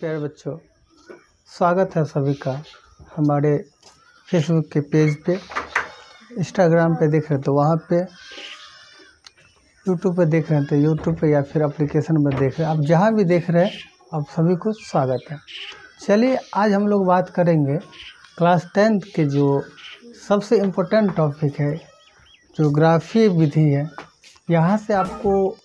प्यारे बच्चों, स्वागत है सभी का हमारे फेसबुक के पेज पे, इंस्टाग्राम पे देख रहे हैं तो वहाँ पे, यूट्यूब पे देख रहे हैं तो यूट्यूब पे या फिर एप्लीकेशन में देख रहे हैं। आप जहाँ भी देख रहे हैं आप सभी को स्वागत है। चलिए आज हम लोग बात करेंगे क्लास 10th के जो सबसे इम्पोर्टेंट टॉपिक है, जो ग्राफीय विधि है। यहाँ से आपको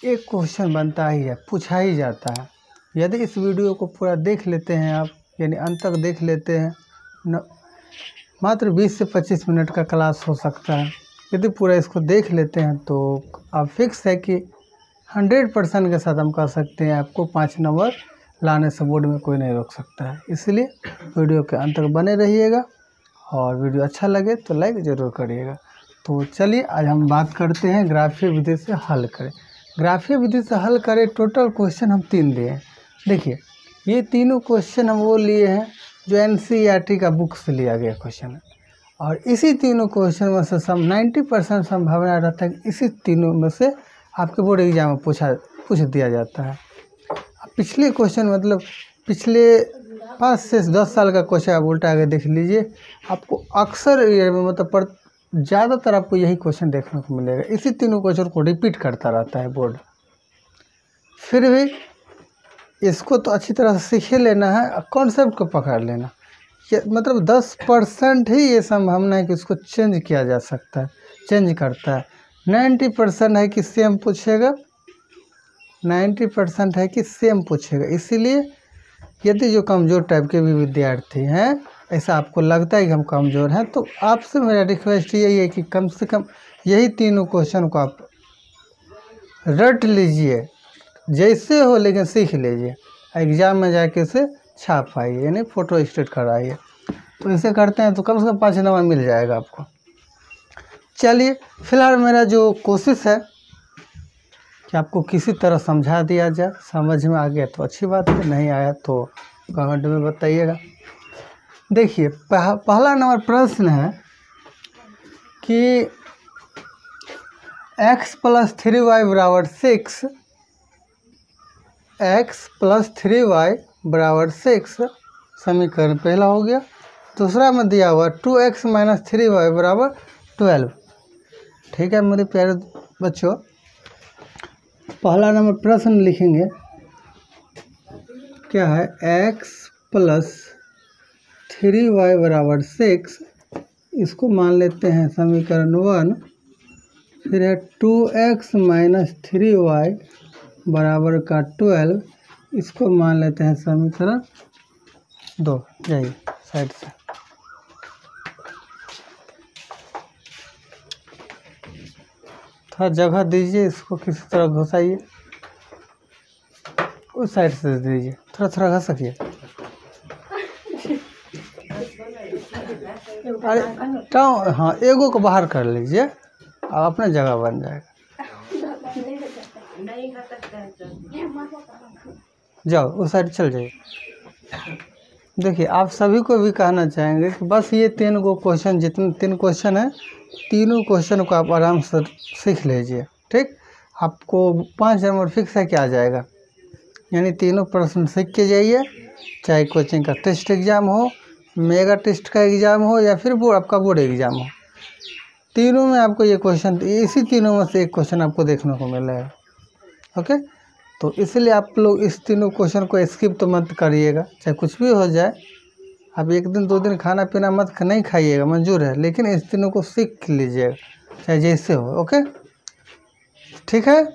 एक क्वेश्चन बनता ही है, पूछा ही जाता है। यदि इस वीडियो को पूरा देख लेते हैं आप, यानी अंत तक देख लेते हैं, मात्र 20 से 25 मिनट का क्लास हो सकता है। यदि पूरा इसको देख लेते हैं तो आप फिक्स है कि 100% के साथ हम कह सकते हैं आपको 5 नंबर लाने से बोर्ड में कोई नहीं रोक सकता है। इसलिए वीडियो के अंत तक बने रहिएगा और वीडियो अच्छा लगे तो लाइक ज़रूर करिएगा। तो चलिए आज हम बात करते हैं ग्राफीय विधि से हल करें। ग्राफीय विधि से हल करें, टोटल क्वेश्चन हम 3 दिए हैं। देखिए ये तीनों क्वेश्चन हम वो लिए हैं जो NCERT का बुक से लिया गया क्वेश्चन है, और इसी तीनों क्वेश्चन में से 90% संभावना रहता है कि इसी तीनों में से आपके बोर्ड एग्जाम में पूछ दिया जाता है। पिछले क्वेश्चन मतलब पिछले 5 से 10 साल का क्वेश्चन आप उल्टा आगे देख लीजिए, आपको अक्सर मतलब ज़्यादातर आपको यही क्वेश्चन देखने को मिलेगा। इसी तीनों क्वेश्चन को रिपीट करता रहता है बोर्ड। फिर भी इसको तो अच्छी तरह से सीख लेना है, कॉन्सेप्ट को पकड़ लेना। ये मतलब 10% ही ये संभावना है कि इसको चेंज किया जा सकता है, चेंज करता है। 90% है कि सेम पूछेगा, 90% है कि सेम पूछेगा। इसीलिए यदि जो कमज़ोर टाइप के भी विद्यार्थी हैं, ऐसा आपको लगता है कि हम कमज़ोर हैं, तो आपसे मेरा रिक्वेस्ट यही है कि कम से कम यही तीनों क्वेश्चन को आप रट लीजिए, जैसे हो लेकिन सीख लीजिए। एग्ज़ाम में जाके उसे छाप आइए, यानी फ़ोटो स्टेट कराइए। तो इसे करते हैं तो कम से कम 5 नंबर मिल जाएगा आपको। चलिए फिलहाल मेरा जो कोशिश है कि आपको किसी तरह समझा दिया जाए। समझ में आ गया तो अच्छी बात है, नहीं आया तो कमेंट में बताइएगा। देखिए पहला नंबर प्रश्न है कि x + 3y = 6, x + 3y = 6 समीकरण पहला हो गया। दूसरा में दिया हुआ 2x - 3y = 12। ठीक है मेरे प्यारे बच्चों, पहला नंबर प्रश्न लिखेंगे क्या है, x + 3y = 6, इसको मान लेते हैं समीकरण 1। फिर है 2x - 3y = 12, इसको मान लेते हैं समीकरण 2। जाइए साइड से। थोड़ा जगह दीजिए, इसको किसी तरह घुसाइए, उस साइड से दीजिए, थोड़ा घसकिए। अरे हाँ, एगो को बाहर कर लीजिए, अब अपने जगह बन जाएगा। जाओ उस साइड चल जाइए। देखिए आप सभी को भी कहना चाहेंगे कि बस ये 3 गो क्वेश्चन, जितने 3 क्वेश्चन हैं, तीनों क्वेश्चन को आप आराम से सीख लीजिए। ठीक, आपको 5 नंबर फिक्स है कि आ जाएगा। यानी तीनों प्रश्न सीख के जाइए, चाहे कोचिंग का टेस्ट एग्ज़ाम हो, मेगा टेस्ट का एग्ज़ाम हो, या फिर आपका बोर्ड एग्ज़ाम हो, तीनों में आपको ये क्वेश्चन, इसी तीनों में से एक क्वेश्चन आपको देखने को मिलेगा। ओके, तो इसलिए आप लोग इस तीनों क्वेश्चन को स्किप तो मत करिएगा, चाहे कुछ भी हो जाए। आप 1 दिन 2 दिन खाना पीना मत नहीं खाइएगा, मंजूर है, लेकिन इस तीनों को सीख लीजिएगा, चाहे जैसे हो। ओके ठीक है।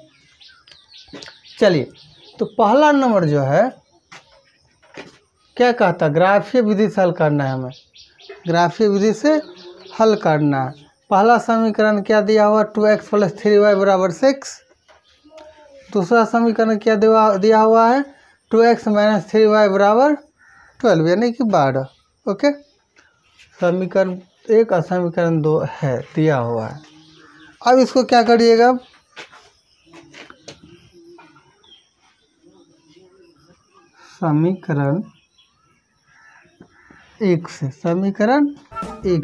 चलिए तो पहला नंबर जो है क्या कहता, ग्राफीय विधि से हल करना है हमें, ग्राफीय विधि से हल करना है। पहला समीकरण क्या दिया हुआ, 2x + 3y = 6। दूसरा समीकरण क्या दिया हुआ है, 2x - 3y = 12, यानी कि 12। ओके, समीकरण 1 और समीकरण 2 है दिया हुआ है। अब इसको क्या करिएगा, समीकरण 1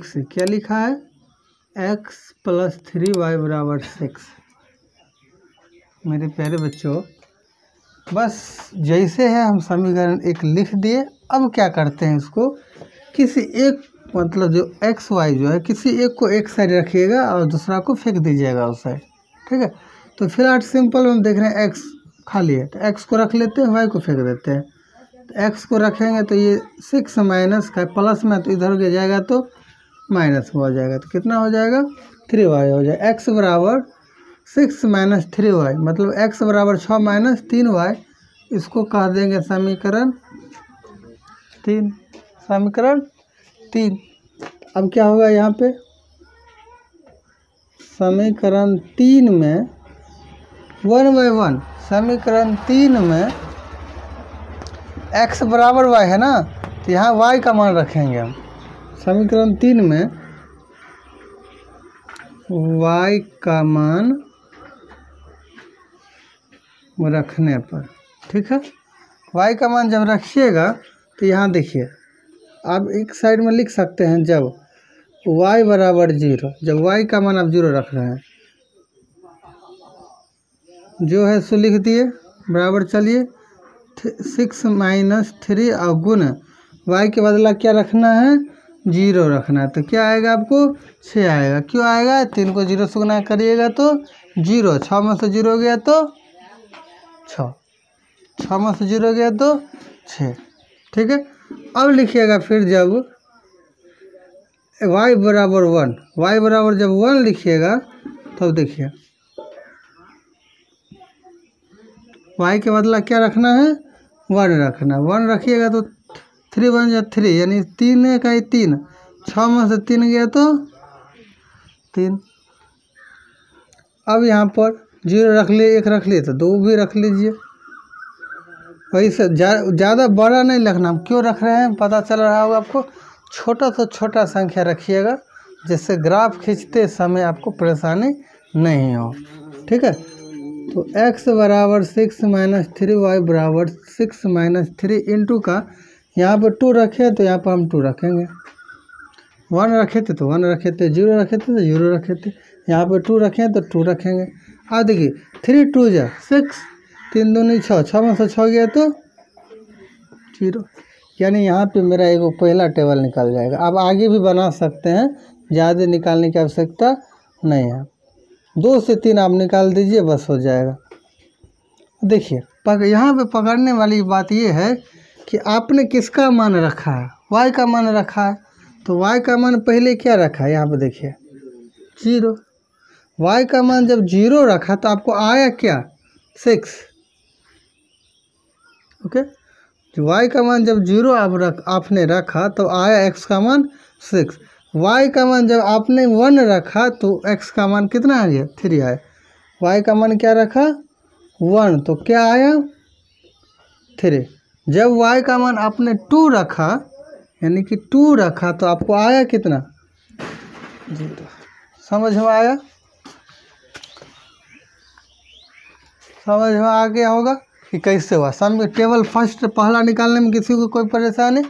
से क्या लिखा है, x + 3y = 6। मेरे प्यारे बच्चों बस जैसे है हम समीकरण एक लिख दिए। अब क्या करते हैं, इसको किसी एक मतलब जो एक्स वाई जो है किसी एक को एक साइड रखिएगा और दूसरा को फेंक दीजिएगा उस साइड। ठीक है, तो फिलहाल सिंपल हम देख रहे हैं एक्स खाली है, तो एक्स को रख लेते हैं, वाई को फेंक देते हैं। तो एक्स को रखेंगे तो ये 6 माइनस का प्लस में तो इधर हो जाएगा तो माइनस में हो जाएगा, तो कितना हो जाएगा 3y हो जाएगा। एक्स बराबर 6 माइनस 3y मतलब एक्स बराबर 6 माइनस 3y, इसको कह देंगे समीकरण 3। समीकरण 3। अब क्या होगा यहाँ पे, समीकरण 3 में 1/1, समीकरण 3 में x बराबर y है ना, तो यहाँ y का मान रखेंगे हम। समीकरण 3 में y का मान रखने पर, ठीक है, y का मान जब रखिएगा तो यहाँ देखिए आप एक साइड में लिख सकते हैं, जब y बराबर 0, जब y का मान आप 0 रख रहे हैं, जो है सो लिख दिए बराबर। चलिए 6 माइनस 3 और गुण y के बदला क्या रखना है 0 रखना है, तो क्या आएगा आपको 6 आएगा। क्यों आएगा, 3 को 0 से गुना करिएगा तो 0, 6 में से 0 गया तो 6, 6 में से 0 गया तो 6। ठीक है, अब लिखिएगा फिर जब y बराबर 1, y बराबर जब 1 लिखिएगा तब देखिए y के बदला क्या रखना है 1 रखना। 1 रखिएगा तो 3 बन जाए 3, यानी 3 का 3, 6 में से 3 गया तो 3। अब यहाँ पर 0 रख लिए, 1 रख लिए तो 2 भी रख लीजिए। वही से ज़्यादा बड़ा नहीं लिखना, हम क्यों रख रहे हैं पता चल रहा होगा आपको। छोटा से छोटा संख्या रखिएगा जिससे ग्राफ खींचते समय आपको परेशानी नहीं हो। ठीक है, तो x बराबर 6 माइनस 3y बराबर 6 माइनस 3 इंटू का यहाँ पर 2 रखे तो यहाँ पर हम 2 रखेंगे, 1 रखे थे तो 1 रखे थे, 0 रखे थे तो 0 रखे थे, यहाँ पर 2 रखें तो 2 रखेंगे। अब देखिए 3 2 जा 6, 3 दूनी 6, 6 में से 6 गया तो 0, यानी यहाँ पे मेरा एक पहला टेबल निकल जाएगा। आप आगे भी बना सकते हैं, ज़्यादा निकालने की आवश्यकता नहीं है, 2 से 3 आप निकाल दीजिए बस हो जाएगा। देखिए यहाँ पे पकड़ने वाली बात ये है कि आपने किसका मान रखा है, y का मान रखा है, तो y का मान पहले क्या रखा है यहाँ पे देखिए 0। y का मान जब 0 रखा तो आपको आया क्या 6। ओके, तो y का मान जब 0 आपने रखा तो आया x का मान 6। y का मान जब आपने 1 रखा तो x का मान कितना आ गया 3 आया। y का मान क्या रखा 1 तो क्या आया 3। जब y का मान आपने 2 रखा यानी कि 2 रखा तो आपको आया कितना 0। समझ में आया, समझ में आ गया होगा कि कैसे हुआ। सब टेबल फर्स्ट पहला निकालने में किसी को कोई परेशानी,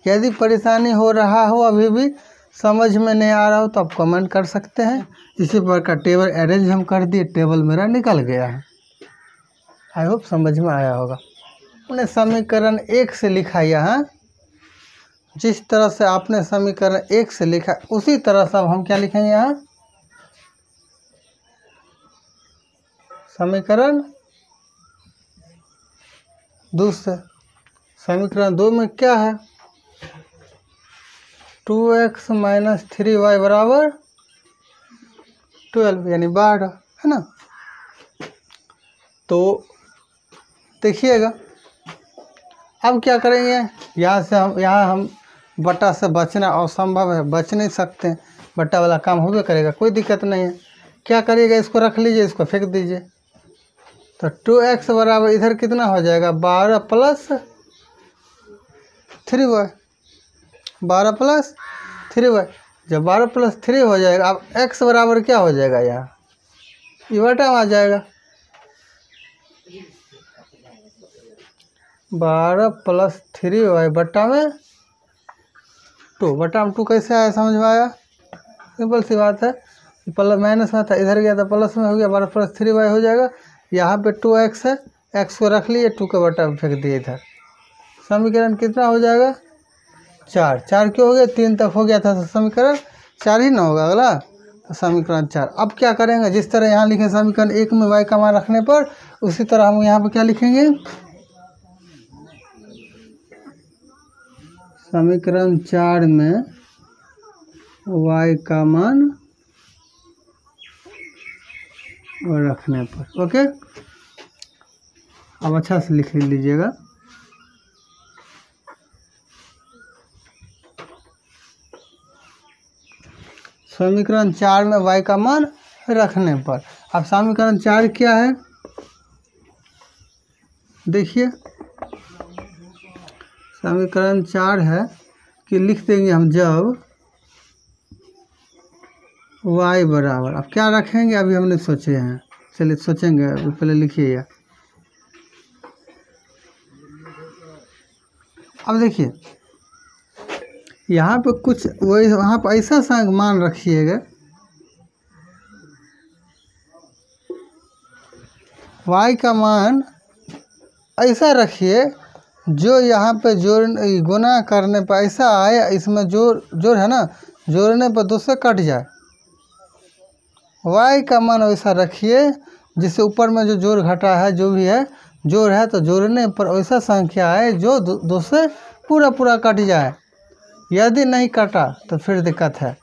यदि परेशानी हो रहा हो अभी भी समझ में नहीं आ रहा हो तो आप कमेंट कर सकते हैं। इसी प्रकार टेबल अरेंज हम कर दिए, टेबल मेरा निकल गया है। आई होप समझ में आया होगा। हमने समीकरण 1 से लिखा यहाँ, जिस तरह से आपने समीकरण 1 से लिखा उसी तरह से अब हम क्या लिखेंगे यहाँ समीकरण 2 से। समीकरण 2 में क्या है 2x माइनस 3y बराबर 12 यानी 12 है ना। तो देखिएगा अब क्या करेंगे, यहाँ हम बटा से बचना असंभव है, बच नहीं सकते हैं, बटा वाला काम होबे करेगा, कोई दिक्कत नहीं है। क्या करिएगा, इसको रख लीजिए, इसको फेंक दीजिए, तो 2x बराबर इधर कितना हो जाएगा 12 प्लस 3y, 12 प्लस 3y। जब 12 प्लस 3 हो जाएगा, अब x बराबर क्या हो जाएगा यहाँ ये बटा में आ जाएगा 12 प्लस 3y बटा में 2, बटा में 2 कैसे आया समझ में आया, सिंपल सी बात है। प्लस माइनस में था इधर गया था प्लस में हो गया, 12 प्लस 3y हो जाएगा। यहाँ पे 2x है, एक्स को रख लिए, 2 का बटा फेंक दिए इधर। समीकरण कितना हो जाएगा? 4। 4 क्यों हो गया? 3 तक हो गया था, तो समीकरण 4 ही ना होगा अगला, तो समीकरण 4। अब क्या करेंगे, जिस तरह यहाँ लिखे समीकरण 1 में y का मान रखने पर, उसी तरह हम यहाँ पर क्या लिखेंगे, समीकरण 4 में y का मान रखने पर। ओके, अब अच्छा से लिख लीजिएगा। समीकरण 4 में y का मान रखने पर। अब समीकरण 4 क्या है देखिए, समीकरण 4 है कि लिख देंगे हम जब y बराबर, अब क्या रखेंगे अभी हमने सोचे हैं, चलिए सोचेंगे, अभी पहले लिखिए। अब देखिए यहाँ पे कुछ वही, वहाँ पर ऐसा सा मान रखिएगा, y का मान ऐसा रखिए जो यहाँ पे जोड़ गुना करने पर ऐसा आए, इसमें जोड़ है ना, जोड़ने पर 2 से कट जाए। y का मान वैसा रखिए जिससे ऊपर में जो जोड़ घटा है, जो भी है जोड़ है, तो जोड़ने पर वैसा संख्या आए जो 2 से पूरा कट जाए। यदि नहीं कटा तो फिर दिक्कत है,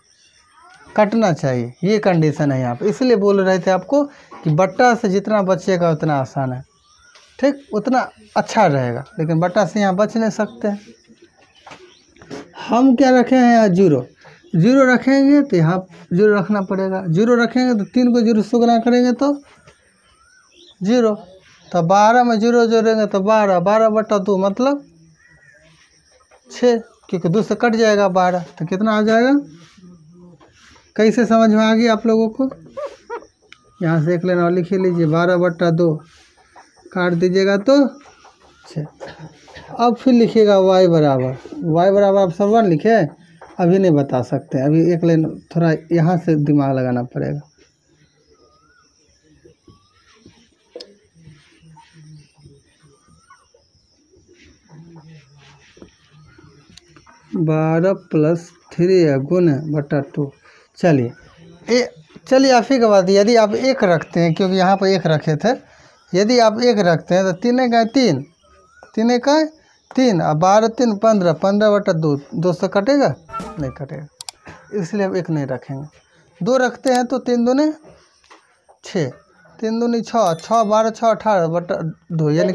कटना चाहिए, ये कंडीशन है यहाँ पे। इसलिए बोल रहे थे आपको कि बट्टा से जितना बचेगा उतना आसान है, ठीक, उतना अच्छा रहेगा, लेकिन बट्टा से यहाँ बच नहीं सकते हैं। हम क्या रखे हैं यहाँ? 0 रखेंगे तो यहाँ 0 रखना पड़ेगा। 0 रखेंगे तो 3 को 0 से गुना करेंगे तो 0, तो 12 में 0 जोड़ेंगे तो 12 बटा 2 मतलब 6, क्योंकि 2 से कट जाएगा 12, तो कितना आ जाएगा? कैसे समझ में आ गया आप लोगों को? यहाँ से एक लेना और लिख लीजिए, 12 बटा 2 काट दीजिएगा तो 6। अब फिर लिखिएगा y बराबर आप सब 1 लिखे, अभी नहीं बता सकते, अभी एक लाइन थोड़ा यहाँ से दिमाग लगाना पड़ेगा। बारह प्लस 3 गुना बटा 2। चलिए आप ही के बाद, यदि आप 1 रखते हैं, क्योंकि यहाँ पर 1 रखे थे, यदि आप 1 रखते हैं तो 3 का 3, 3 का 3, और 12 3 15, 15 बटा 2 से कटेगा? नहीं कटेगा, इसलिए हम 1 नहीं रखेंगे। 2 रखते हैं तो 3 दूनी 6, 3 दूनी 6, 6 12 6 18 बटा 2, यानी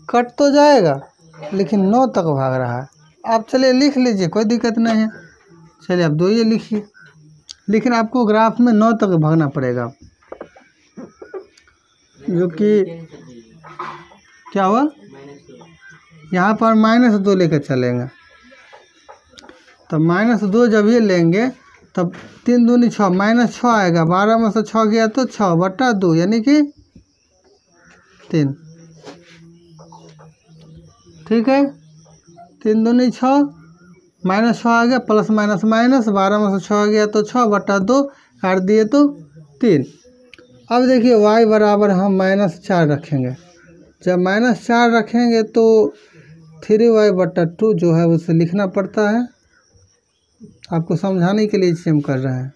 कट तो जाएगा, लेकिन 9 तक भाग रहा है। आप चलिए लिख लीजिए, कोई दिक्कत नहीं है। चलिए आप 2 ये लिखिए, लेकिन आपको ग्राफ में 9 तक भागना पड़ेगा, जो कि क्या हुआ, यहाँ पर -2 लेकर चलेंगे, तो -2 जब ये लेंगे तब 3 दूनी 6, -6 आएगा, 12 में से 6 गया तो 6 बटा 2, यानी कि 3, ठीक है। 3 दूनी 6, -6 आ गया, प्लस माइनस माइनस, 12 में से 6 गया तो 6 बटा 2 काट दिए तो 3। अब देखिए y बराबर हम -4 रखेंगे। जब -4 रखेंगे तो 3y बटा 2 जो है उसे लिखना पड़ता है, आपको समझाने के लिए हम कर रहे हैं,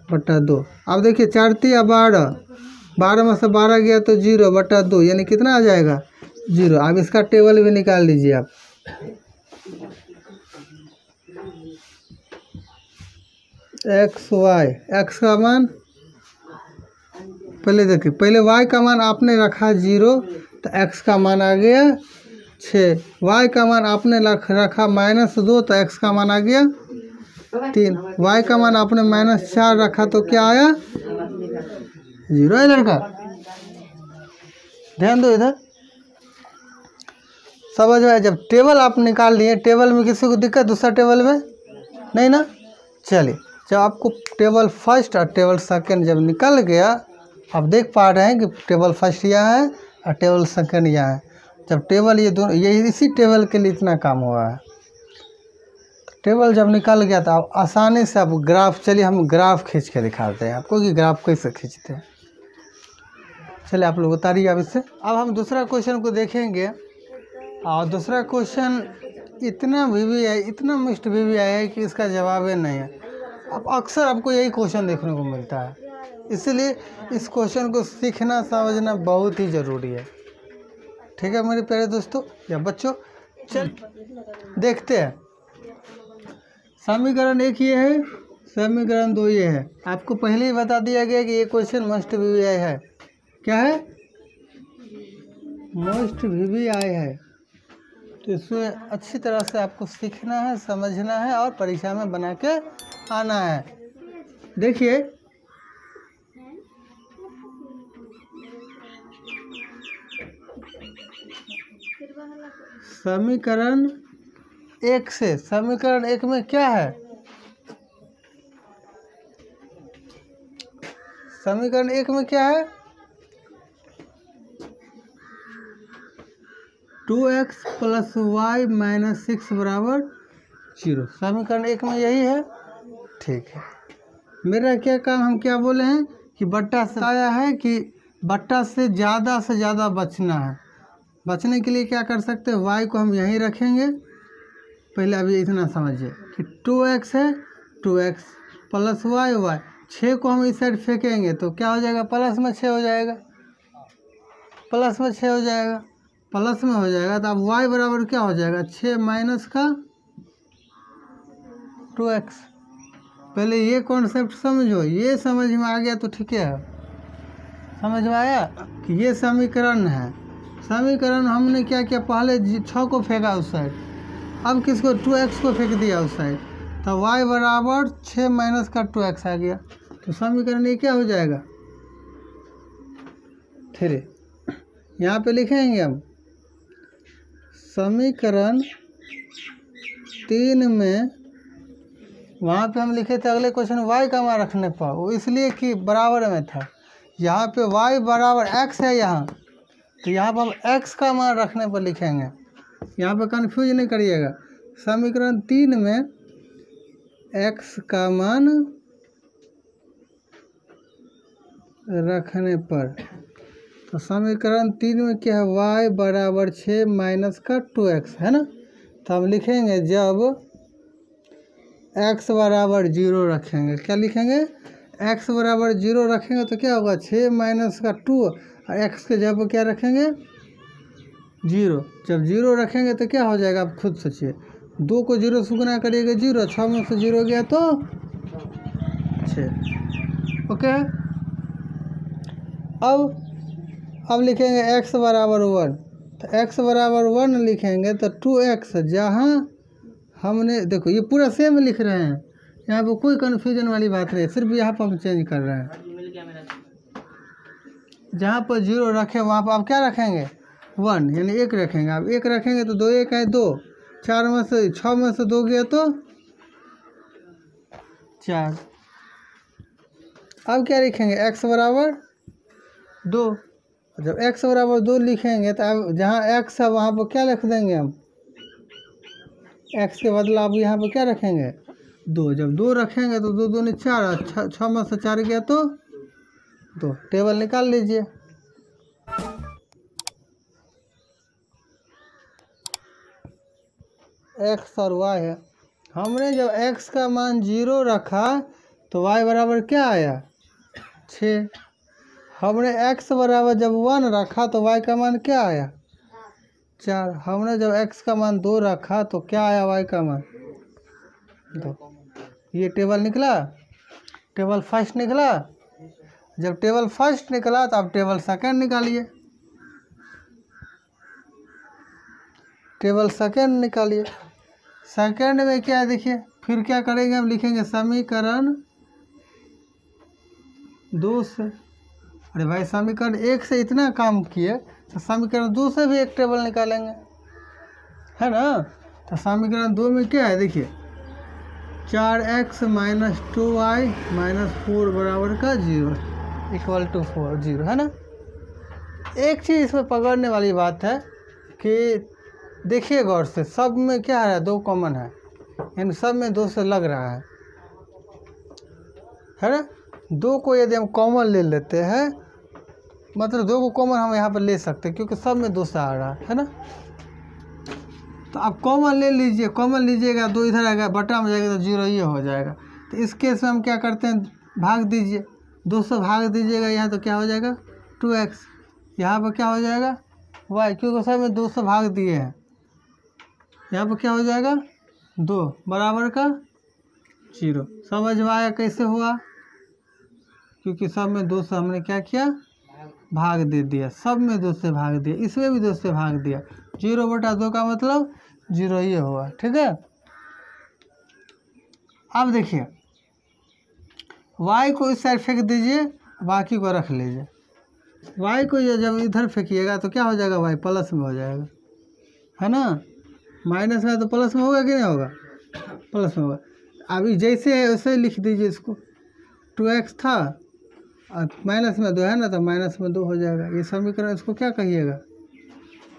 बटा 2। अब देखिए 4 3 12, 12 में से 12 गया तो 0 बटा 2, यानी कितना आ जाएगा? 0। अब इसका टेबल भी निकाल लीजिए आप। x का मान पहले देखिए, पहले y का मान आपने रखा 0, तो x का मान आ गया 6। y का मान आपने रखा -2, तो x का मान आ गया 3। y का मान आपने -4 रखा तो क्या आया? 0 है लड़का, ध्यान दो इधर, समझ में। जब टेबल आप निकाल लिए, टेबल में किसी को दिक्कत दूसरा टेबल में नहीं ना? चलिए, जब आपको टेबल फर्स्ट और टेबल सेकंड जब निकल गया, आप देख पा रहे हैं कि टेबल फर्स्ट यहाँ है और टेबल सेकंड यहाँ है। जब टेबल ये दोनों, ये इसी टेबल के लिए इतना काम हुआ है। टेबल जब निकल गया तो आप आसानी से आप ग्राफ, चलिए हम ग्राफ खींच के दिखाते हैं आपको कि ग्राफ कैसे खींचते हैं। चलिए आप लोग उतारिए अब इससे। अब हम दूसरा क्वेश्चन को देखेंगे, और दूसरा क्वेश्चन इतना वीवी है, इतना मिस्ट वीवी आया है कि इसका जवाब ही नहीं है। अब अक्सर आपको यही क्वेश्चन देखने को मिलता है, इसलिए इस क्वेश्चन को सीखना समझना बहुत ही ज़रूरी है। ठीक है मेरे प्यारे दोस्तों या बच्चों, चल देखते हैं। समीकरण एक ये है, समीकरण दो ये है। आपको पहले ही बता दिया गया कि ये क्वेश्चन मस्ट वीवीआई है। क्या है? मस्ट वीवीआई है। तो इसमें अच्छी तरह से आपको सीखना है, समझना है और परीक्षा में बना के आना है। देखिए समीकरण एक से, समीकरण एक में क्या है? समीकरण एक में क्या है? 2x + y - 6 = 0। समीकरण एक में यही है। ठीक है, मेरा क्या काम, हम क्या बोले हैं कि बट्टा से आया है कि बट्टा से ज़्यादा बचना है। बचने के लिए क्या कर सकते हैं, y को हम यहीं रखेंगे। पहले अभी इतना समझिए कि 2x है, 2x + y, 6 को हम इस साइड फेंकेंगे तो क्या हो जाएगा, प्लस में 6 हो जाएगा, प्लस में 6 हो जाएगा, प्लस में हो जाएगा। तो अब y बराबर क्या हो जाएगा, 6 माइनस का 2x। पहले ये कॉन्सेप्ट समझो, ये समझ में आ गया तो ठीक है। समझ में आया कि ये समीकरण है। समीकरण हमने क्या किया, पहले 6 को फेंका उस साइड, अब किसको, 2x को फेंक दिया उस साइड, तो y बराबर 6 माइनस का 2x आ गया। तो समीकरण ये क्या हो जाएगा, 3। यहाँ पे लिखेंगे हम समीकरण 3 में, वहाँ पे हम लिखे थे अगले क्वेश्चन y का मान रखने पर, वो इसलिए कि बराबर में था। यहाँ पे y बराबर x है यहाँ, तो यहाँ पर हम x का मान रखने पर लिखेंगे। यहाँ पे कंफ्यूज नहीं करिएगा। समीकरण 3 में x का मान रखने पर, तो समीकरण 3 में क्या है, y बराबर 6 माइनस का 2x है ना। तो हम लिखेंगे जब x बराबर 0 रखेंगे, क्या लिखेंगे, x बराबर 0 रखेंगे तो क्या होगा, 6 माइनस का 2, और x के जगह क्या रखेंगे, 0। जब 0 रखेंगे तो क्या हो जाएगा, आप खुद सोचिए। 2 को 0 से गुना करिएगा 0, 6 में से 0 गया तो 6। ओके, अब लिखेंगे x बराबर 1, तो x बराबर 1 लिखेंगे तो 2x, जहाँ हमने देखो ये पूरा सेम लिख रहे हैं, यहाँ पर कोई कन्फ्यूजन वाली बात नहीं, सिर्फ यहाँ पर हम चेंज कर रहे हैं। जहाँ पर 0 रखे वहाँ पर आप क्या रखेंगे, 1, यानी 1 रखेंगे। आप 1 रखेंगे तो 2 1 है 2, 4 में से 6 में से 2 गया तो 4। अब क्या लिखेंगे, x बराबर 2। जब x बराबर 2 लिखेंगे तो अब जहाँ x है वहाँ पर क्या लिख देंगे हम, x के बदला अब यहाँ पर क्या रखेंगे, 2। जब 2 रखेंगे तो 2 दूनी 4, 6 में से 4 गया तो 2। टेबल निकाल लीजिए। x और y है, हमने जब x का मान 0 रखा तो y बराबर क्या आया, 6। हमने x बराबर जब 1 रखा तो y का मान क्या आया, 4। हमने जब x का मान 2 रखा तो क्या आया, y का मान 2। ये टेबल निकला, टेबल फर्स्ट निकला। जब टेबल फर्स्ट निकला तो अब टेबल सेकंड निकालिए, टेबल सेकंड निकालिए। सेकंड में क्या है देखिए, फिर क्या करेंगे, हम लिखेंगे समीकरण 2 से। अरे भाई समीकरण 1 से इतना काम किए तो समीकरण 2 से भी एक टेबल निकालेंगे, है ना। तो समीकरण 2 में क्या है देखिए, 4x - 2y - 4 बराबर का 0 = 4, 0 है ना। एक चीज़ इसमें पकड़ने वाली बात है कि देखिए गौर से, सब में क्या है, 2 कॉमन है, यानी सब में 2 से लग रहा है ना। 2 को यदि हम कॉमन ले लेते हैं मतलब 2 को कॉमन हम यहाँ पर ले सकते हैं क्योंकि सब में 2 से आ रहा है ना। तो आप कॉमन ले लीजिए, कॉमन लीजिएगा 2 इधर आएगा, बटा में जाएगा तो 0 ये हो जाएगा। तो इस केस में हम क्या करते हैं, भाग दीजिए, 2 से भाग दीजिएगा यहाँ, तो क्या हो जाएगा 2x, यहाँ पर क्या हो जाएगा y, क्योंकि सब में 2 से भाग दिए हैं, यहाँ पर क्या हो जाएगा 2 बराबर का 0। समझ में आया कैसे हुआ, क्योंकि सब में 2 से हमने क्या किया, भाग दे दिया, सब में 2 से भाग दिया, इसमें भी 2 से भाग दिया, 0/2 का मतलब 0 ये हुआ। ठीक है, अब देखिए y को इस साइड फेंक दीजिए, बाकी को रख लीजिए। y को ये जब इधर फेंकिएगा तो क्या हो जाएगा, y प्लस में हो जाएगा, है ना। माइनस में तो प्लस में होगा कि नहीं होगा, प्लस में होगा। अभी जैसे है वैसे लिख दीजिए इसको, 2x था और माइनस में 2 है ना, तो माइनस में 2 हो जाएगा। ये समीकरण, इसको क्या कहिएगा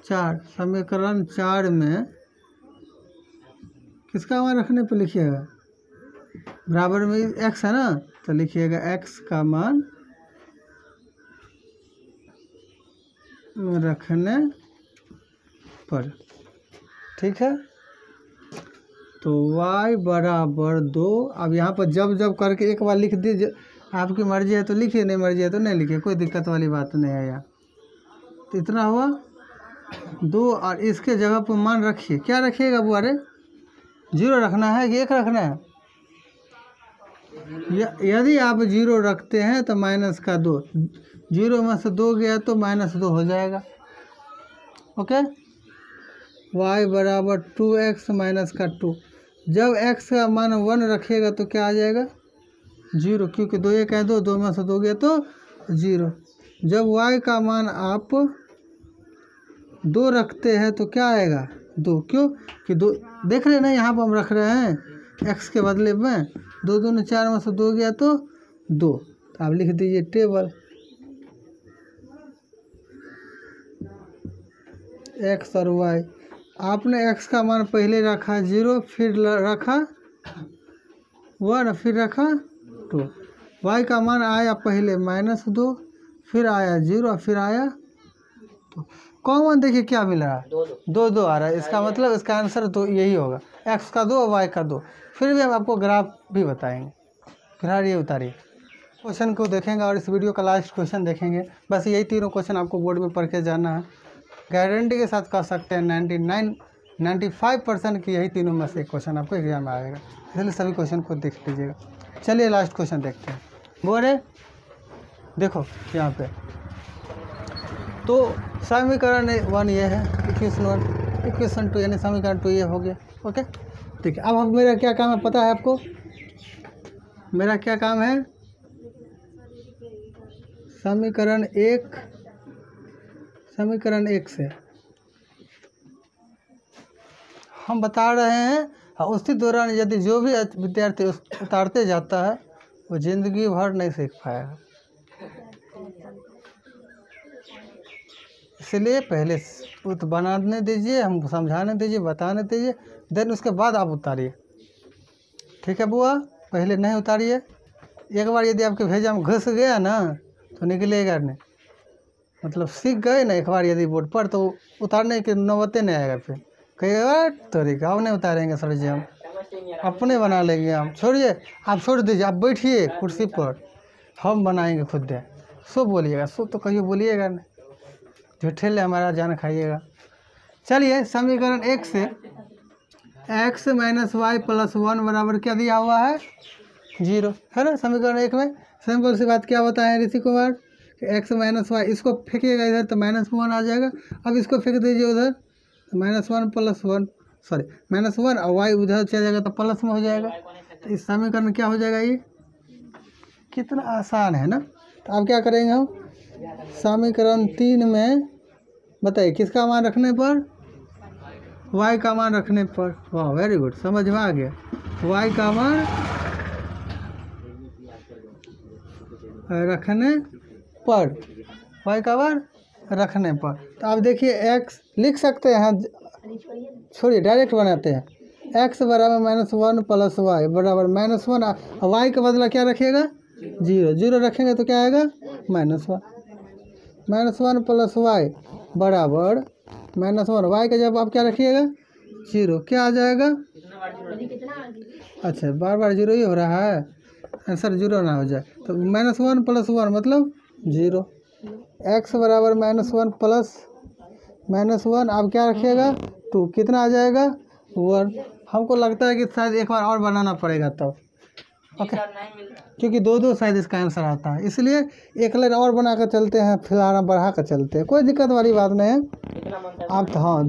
4। समीकरण 4 में किसका मान रखने पे लिखिएगा, बराबर में x है ना, तो लिखिएगा x का मान रखने पर। ठीक है, तो y बराबर 2। अब यहाँ पर जब जब करके एक बार लिख दीजिए, आपकी मर्जी है तो लिखिए, नहीं मर्जी है तो नहीं लिखिए, कोई दिक्कत वाली बात नहीं है यहाँ। तो इतना हुआ 2, और इसके जगह पर मान रखिए, क्या रखिएगा वो, अरे 0 रखना है कि 1 रखना है। यदि आप 0 रखते हैं तो माइनस का 2, 0 में से 2 गया तो -2 हो जाएगा। ओके, y बराबर 2x माइनस का 2। जब x का मान 1 रखिएगा तो क्या आ जाएगा 0, क्योंकि 2 1 है 2, 2 में से 2 गया तो 0। जब y का मान आप 2 रखते हैं तो क्या आएगा 2, क्यों कि 2 देख रहे हैं ना, यहाँ पर हम रख रहे हैं x के बदले में 2 2 4 में से 2 गया तो 2। तो आप लिख दीजिए टेबल x और y। आपने x का मान पहले रखा 0, फिर रखा 1, फिर रखा 2। y का मान आया पहले -2, फिर आया 0, फिर आया 2। कॉमन देखिए क्या मिल रहा है, 2 2 आ रहा है। इसका मतलब इसका आंसर तो यही होगा, x का 2 y का 2। फिर भी हम आपको ग्राफ भी बताएंगे। फिलहाल ये उतारिए, क्वेश्चन को देखेंगे और इस वीडियो का लास्ट क्वेश्चन देखेंगे। बस यही तीनों क्वेश्चन आपको बोर्ड में पढ़ के जाना है। गारंटी के साथ कह सकते हैं 95% की यही तीनों में से एक क्वेश्चन आपको एग्जाम में आएगा, इसलिए सभी क्वेश्चन को देख लीजिएगा। चलिए लास्ट क्वेश्चन देखते हैं। बोले देखो यहाँ पे, तो समीकरण 1 ये है, इक्वेशन 1, इक्वेशन 2 यानी समीकरण 2 ये हो गया। ओके, ठीक है। अब हम मेरा क्या काम है पता है आपको, मेरा क्या काम है, समीकरण 1 से हम बता रहे हैं, और उसी दौरान यदि जो भी विद्यार्थी उतारते जाता है वो ज़िंदगी भर नहीं सीख पाएगा। इसलिए पहले बनाने दीजिए, हमको समझाने दीजिए, बताने दीजिए, देन उसके बाद आप उतारिए। ठीक है बुआ, पहले नहीं उतारिए। एक बार यदि आपके भेजा में घुस गया ना तो निकलेगा नहीं, मतलब सीख गए ना एक बार यदि बोर्ड पर, तो उतारने की नौबत नहीं आएगा। फिर कहिएगा तरीका हम नहीं उतारेंगे सर जी, हम अपने बना लेंगे, हम छोड़िए, आप छोड़ दीजिए, आप बैठिए कुर्सी पर, हम बनाएंगे खुद दे। सो बोलिएगा, सो तो कहिए बोलिएगा नहीं, झूठे ले हमारा जान खाइएगा। चलिए समीकरण 1 से x - y + 1 बराबर क्या दिया हुआ है 0, है ना। समीकरण 1 में सिंपल सी बात क्या बताएं ऋषि कुमार, x - y, इसको फेंकिएगा इधर तो -1 आ जाएगा। अब इसको फेंक दीजिए उधर, -1 + 1 सॉरी -1, और y उधर चला जाएगा तो प्लस में हो जाएगा। तो इस समीकरण क्या हो जाएगा, ये कितना आसान है ना। तो अब क्या करेंगे हम, समीकरण 3 में बताइए किसका मान रखने पर, y का मान रखने पर। वाह वेरी गुड, समझ में आ गया। y का मान रखने पर, y का मान रखने पर। तो आप देखिए x लिख सकते हैं, छोड़िए डायरेक्ट बनाते हैं। x बराबर -1 + y बराबर -1, और y का बदला क्या रखिएगा 0, 0 रखेंगे तो क्या आएगा -1। -1 + y बराबर -1। वाई का जब आप क्या रखिएगा 0, क्या आ जाएगा? अच्छा, बार बार 0 ही हो रहा है, आंसर 0 ना हो जाए तो -1 + 1 मतलब 0। x बराबर -1 प्लस -1, आप क्या रखिएगा 2, कितना आ जाएगा 1। हमको लगता है कि शायद एक बार और बनाना पड़ेगा तब, ओके, क्योंकि दो शायद इसका आंसर आता है, इसलिए एक लाइन और बना कर चलते हैं, फिलहाल हम बढ़ा कर चलते हैं, कोई दिक्कत वाली बात नहीं है। आप तो हाँ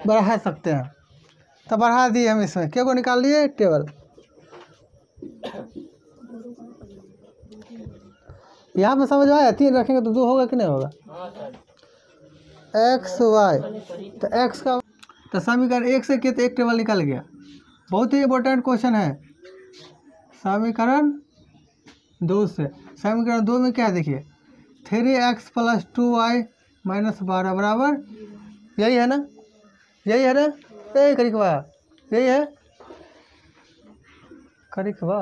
बढ़ा सकते हैं, तो बढ़ा दिए हम इसमें, क्या को निकाल लिए टेबल। यहाँ पे समझ में आया, 3 रखेंगे तो 2 होगा कि नहीं होगा? x y, तो x का तो समीकरण 1 से कितने एक टेबल निकल गया। बहुत ही इंपॉर्टेंट क्वेश्चन है। समीकरण 2 से, समीकरण 2 में क्या देखिए 3x + 2y - 12 बराबर, यही है ना, यही है ना, यही करिकवा, यही है करिकवा,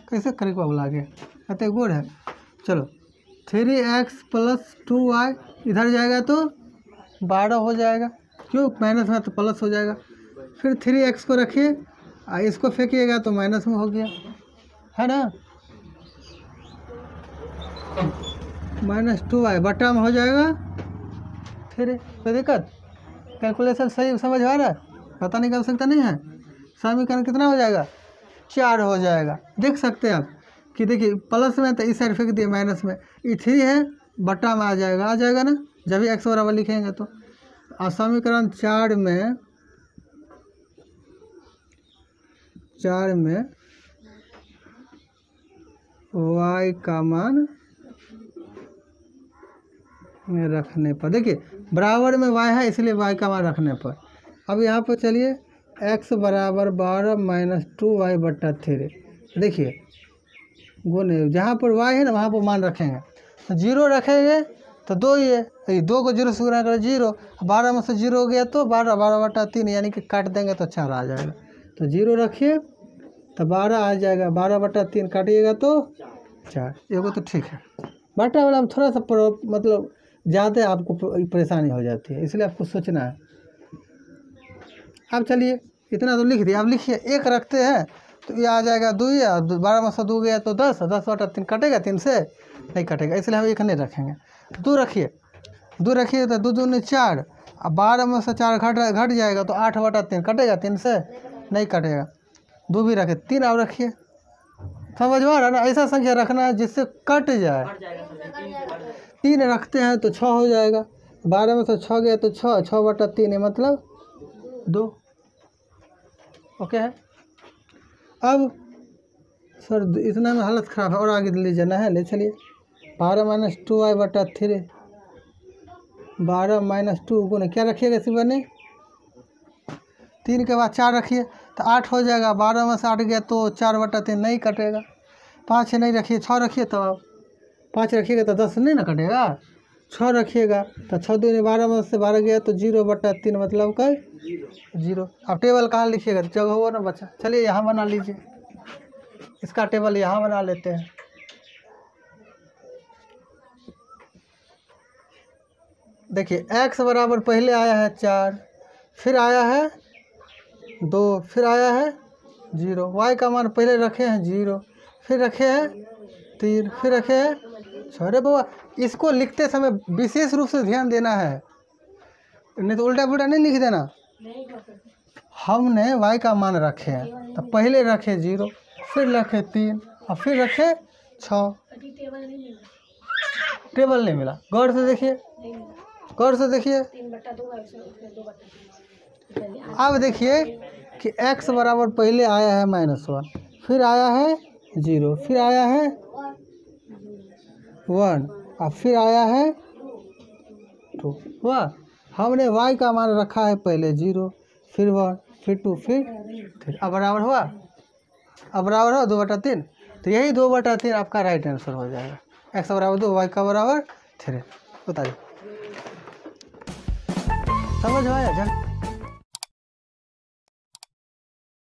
कैसे करिकवा बोला गया, कहते गुड है। चलो 3x + 2y इधर जाएगा तो 12 हो जाएगा, क्यों माइनस में तो प्लस हो जाएगा। फिर 3x को रखिए, इसको फेंकिएगा तो माइनस में हो गया, है ना, -2y बटा में हो जाएगा। फिर कोई दिक्कत, कैलकुलेशन सही समझ आ रहा है, पता निकल सकता नहीं है। समीकरण कितना हो जाएगा 4 हो जाएगा। देख सकते हैं आप कि देखिए प्लस में तो इस साइड फेंक दिए, माइनस में ये 3 है, बटा में आ जाएगा ना, जब भी x बराबर लिखेंगे तो। और समीकरण 4 में y का मान में रखने पर, देखिए बराबर में y है इसलिए y का मान रखने पर। अब यहाँ पर चलिए x बराबर 12 - 2y बटा 3, देखिए गुने जहाँ पर y है ना वहाँ पर मान रखेंगे, तो 0 रखेंगे तो 2 ही है, 2 को 0 से गुना कर 0, 12 में से 0 हो गया तो 12 बटा 3, यानी कि काट देंगे तो 4 आ जाएगा। तो 0 रखिए तो 12 आ जाएगा, 12 बटा 3 काटिएगा तो 4, ये तो ठीक है। बटा वाला में थोड़ा सा मतलब ज़्यादा आपको परेशानी हो जाती है, इसलिए आपको सोचना है। अब चलिए इतना तो लिख दिया, अब लिखिए 1 रखते हैं तो ये आ जाएगा 2 ही, 12 में से 2 गया तो 10, 10 बटा 3 कटेगा, 3 से नहीं कटेगा, इसलिए हम 1 नहीं रखेंगे। 2 रखिए, 2 रखिए तो 2 दूनी 4, अब 12 में से 4 घट जाएगा तो 8 बटा 3 कटेगा, 3 से नहीं कटेगा। 2 भी रखे, 3 अब रखिए, समझ में आ रहा है ना, ऐसा संख्या रखना है जिससे कट जाए। 3 रखते हैं तो 6 हो जाएगा, 12 में से 6 गया तो 6 बटा 3 है मतलब 2, ओके है। अब सर इतना में हालत ख़राब है, और आगे ले जाना है, ले चलिए 12 - 2y बटा 3, 12 - 2 गुना क्या रखिएगा इसी बने 3 के बाद 4 रखिए तो 8 हो जाएगा, 12 में से 8 गया तो 4 बटा 3 नहीं कटेगा। 5 नहीं रखिए, 6 रखिए तो 5 रखिएगा तो 10 नहीं ना कटेगा, 6 रखिएगा तो 6 दूनी 12 में से 12 गया तो 0 बटा 3 मतलब का 0। अब टेबल कहाँ लिखिएगा, जगह हो ना बच्चा, चलिए यहाँ बना लीजिए, इसका टेबल यहाँ बना लेते हैं। देखिए x बराबर पहले आया है 4, फिर आया है 2, फिर आया है 0, y का मान पहले रखे हैं 0, फिर रखे हैं 3, फिर रखे हैं 6। अरे बाबा इसको लिखते समय विशेष रूप से ध्यान देना है, नहीं तो उल्टा पुल्टा नहीं लिख देना। हमने y का मान रखे हैं तो पहले रखे 0, फिर रखे 3 और फिर रखे 6, टेबल नहीं मिला। गौर से देखिए, गौर से देखिए, अब देखिए कि x बराबर पहले आया है -1, फिर आया है 0, फिर आया है 1 और फिर आया है 2। वाह, हमने y का मान रखा है पहले 0, फिर 1, फिर 2, फिर 3। अब बराबर हुआ, अब बराबर हुआ 2 बटा 3, तो यही 2 बटा 3 आपका राइट आंसर हो जाएगा। x बराबर 2, y का बराबर 3, बताइए, समझ में आया?